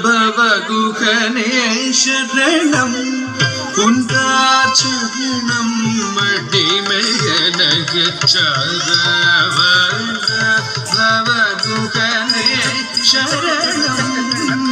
பவகுகனே சரணம் குந்தார் சரணம் மடிமையனகு சரவண பவகுகனே சரணம்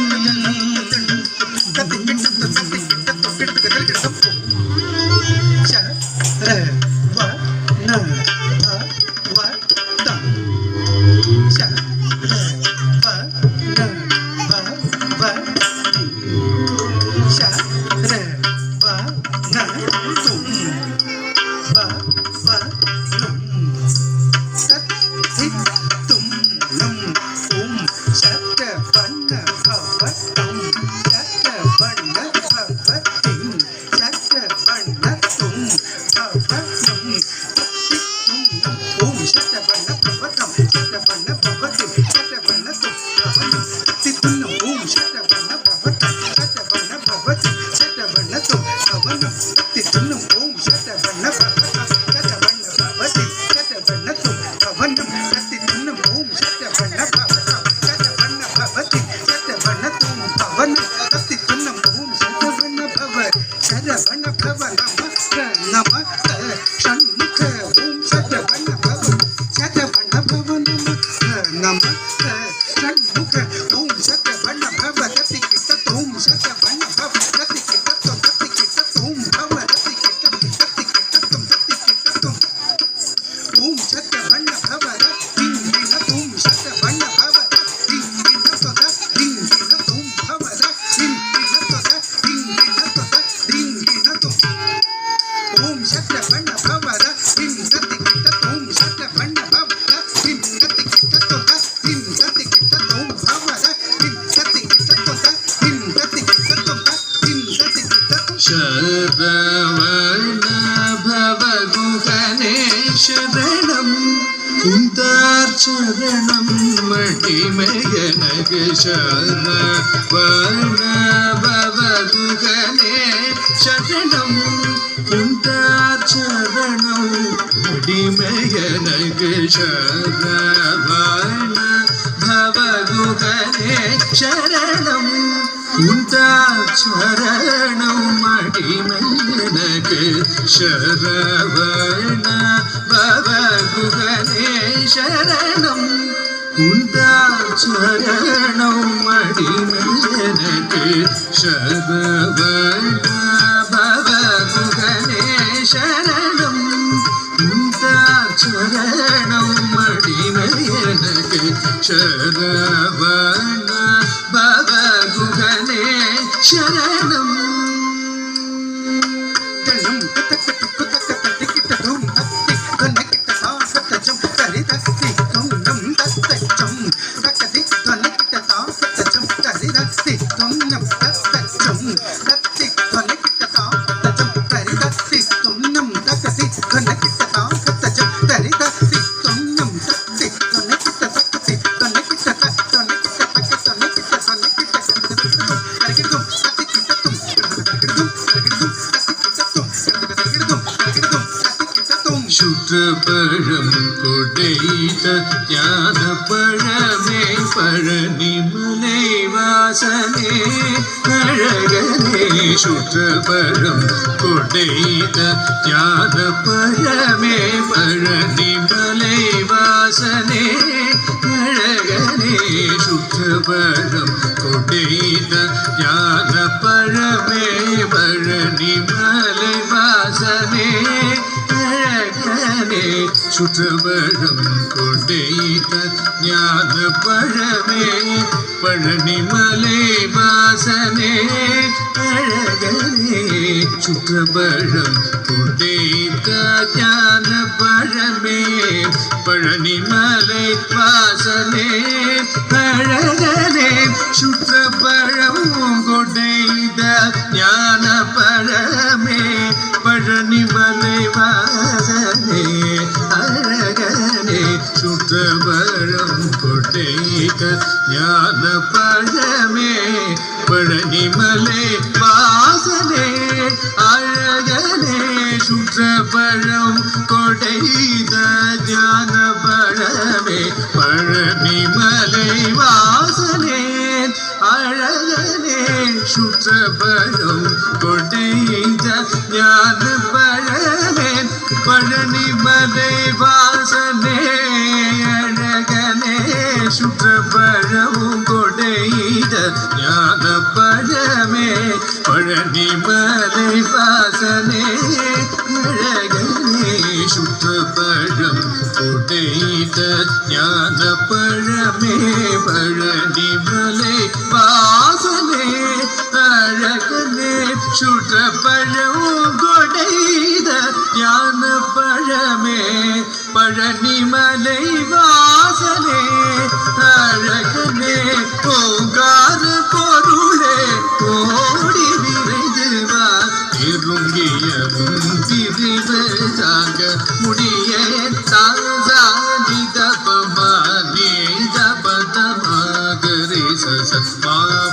சரவண பவகுகனே சரணம் குந்தார் சரணம் மடிமையனகு சரவண பவகுகனே சரணம் குந்தார் சரணம் மடிமையனகு சரவண பவகுகனே சரணம் குந்தார் சரணம் மடிமையனகு சரவண பவகுகனே சரணம் குந்தார் சரணம் மடிமையனகு சரவண பவகுகனே சரணம் குந்தார் சரணம் மடிமையனகு சரவண பவகுகனே சரணம் சுற்றபழம் கொடைத்த ஞான பழமே பழனிமலை வாசனே அழகனே சுற்றபழம் கொடைத்த ஞான பழமே பழனிமலை வாசனே அழகனே சுற்றபழம் கொடைத்த ஞான பழமே பழனிமலை வாசனே சுற்றபழம் கொடைத்த ஞான பழமே பழனிமலை வாசனே அழகனே சுற்றபழம் கொடைத்த ஞான பழமே பழனிமலை வாசனே அழகனே சுற்றபழம் கொடைத்த ஞான பழமே பழனிமலை வாசனே அழகனே சுற்றபழம் கொடைத்த ஞான பழமே பழனிமலை வாசனே அழகனே சுற்றபழம் கொடைத்த ஞான பழமே பழனிமலை வாசனே சுற்றபழம் கொடைத ஞான பழமே பழனிமலை வாசனே அழகனே சுற்றபழம் கொடைத ஞான பழமே பழனிமலை வாசனே அழகனே சுற்றபழம் கொடைத ஞான பழமே பழனிமலை வாசனே அழகனே சுற்றபழம் கொடைத ஞான பழமே பழனிமலை வாசனே அழகனே ஓங்கார பொருளே ஓடி விரைந்து வா இருங்கியவும் பிரிவு தாங்க முடிய சாதி தபமா நீத பதமாகரி சச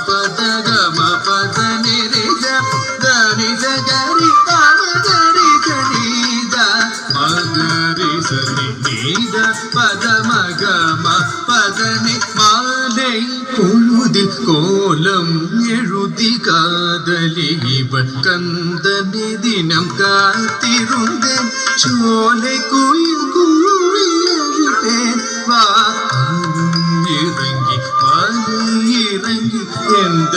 பதகம பத நிரிஜ தனிஜ கரி பதரி கனித மகரி சனி நீத பதமகம பதனி மாலை பொழுதில் கோலம் எழுதி காதலி இவன் கந்தனி தினம் காத்திருந்தேன் சோலை குயில் குழியழுப்பேன் வா இறங்கி மாலை இறங்கி எந்த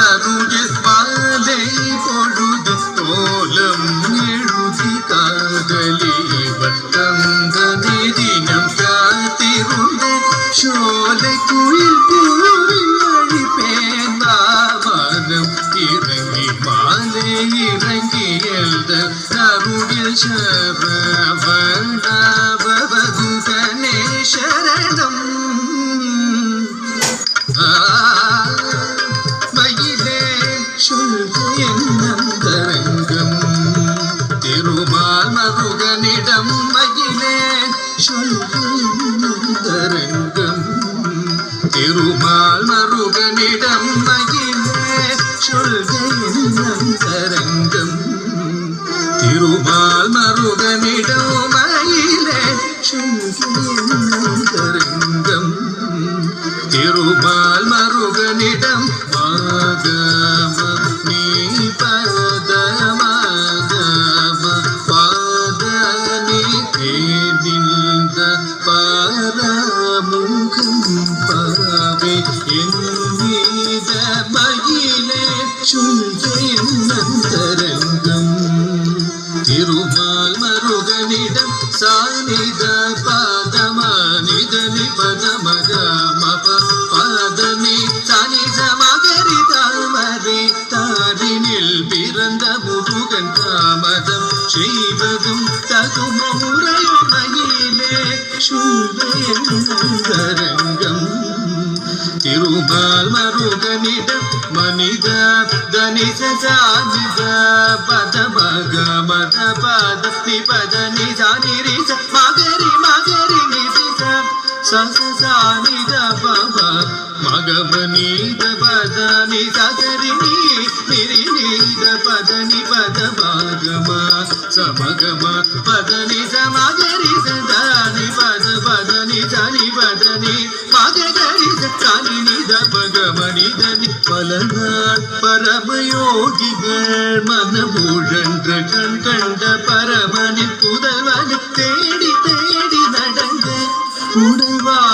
அருகில் மாலை பொழுது கோலம் எழுதி காதலி இவன் கந்தனி தினம் காத்திருந்தேன் சோலை குயில் குழியழுப்பேன் வானம் இறங்கி மாலை இறங்கி எழுத அருகில் சரவணபவகுகனே சரணம் மயிலே சொல்க என்னந்தரங்கம் திருமால் மருகனிடம் மயிலே சொல்க என்னந்தரங்கம் திருமால் மருகனிடம் மயிலே சொல்க என்னந்தரங்கம் திருமால் மருகனிடம் மயிலே சொல்க என்னந்தரங்கம் திருமால் மருகனிடம் மாகம நீ பதமாகம பாதனி தேனிந்த பாரமுகம் பாவே என்மீத மயிலே சொல்க என்னந்தரங்கம் திருமால் மருகனிடம் சானித பாதமானிதனி பதமகம பாதனி சானித மகரி தாமரை தாரினில் பிறந்த முருகன் தாமதம் செய்வதும் தகுமுறையோ மயிலே சொல்க என்னந்தரங்கம் திருமால் மருகனிடம் மனித தனிச சானித பதமக மத பத நிபத நிசானிரி மகரி மகரி நிபிச சசானித பப மகமனித பத நிசகரி நிரி நீத பத நிபத மகம சமகம பத நிச மகரி சதானி பத பத நிசனி பத நி மகரி சனி நித மகமனிதனி பல நாள் பரமயோகிகள் மனமுழன்று கண் கண்ட பரமனின் புதல்வனை தேடி தேடி நடந்த புடவாடி